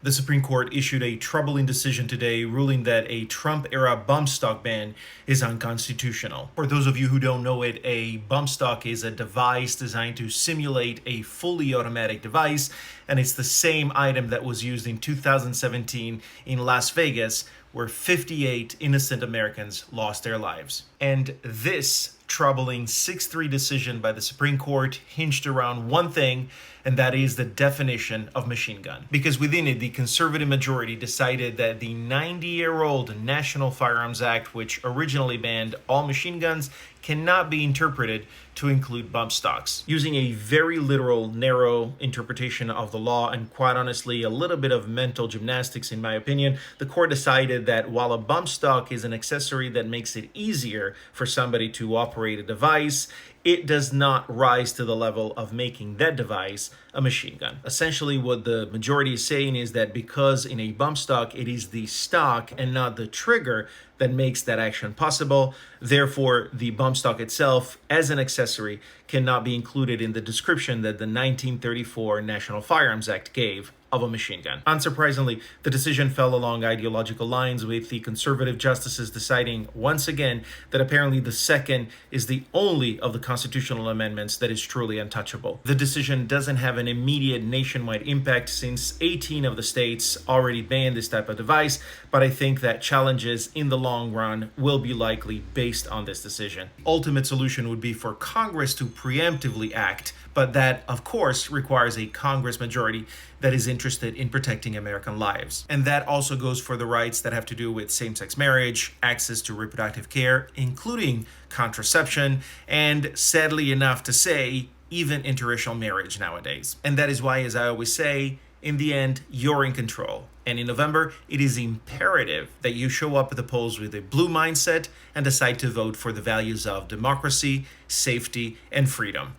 The Supreme Court issued a troubling decision today ruling that a Trump-era bump stock ban is unconstitutional. For those of you who don't know it, a bump stock is a device designed to simulate a fully automatic device, and it's the same item that was used in 2017 in Las Vegas, where 58 innocent Americans lost their lives. And this troubling 6-3 decision by the Supreme Court hinged around one thing, and that is the definition of machine gun. Because within it, the conservative majority decided that the 90-year-old National Firearms Act, which originally banned all machine guns, cannot be interpreted to include bump stocks. Using a very literal, narrow interpretation of the law, and quite honestly, a little bit of mental gymnastics in my opinion, the court decided that while a bump stock is an accessory that makes it easier for somebody to operate a device, it does not rise to the level of making that device a machine gun. Essentially, what the majority is saying is that because in a bump stock, it is the stock and not the trigger that makes that action possible, therefore, the bump stock itself, as an accessory, cannot be included in the description that the 1934 National Firearms Act gave of a machine gun. Unsurprisingly, the decision fell along ideological lines, with the conservative justices deciding once again that apparently the second is the only of the constitutional amendments that is truly untouchable. The decision doesn't have an immediate nationwide impact since 18 of the states already banned this type of device, but I think that challenges in the long run will be likely based on this decision. Ultimate solution would be for Congress to preemptively act, but that, of course, requires a Congress majority that is interested in protecting American lives. And that also goes for the rights that have to do with same-sex marriage, access to reproductive care, including contraception, and sadly enough to say, even interracial marriage nowadays. And that is why, as I always say, in the end, you're in control. And in November, it is imperative that you show up at the polls with a blue mindset and decide to vote for the values of democracy, safety, and freedom.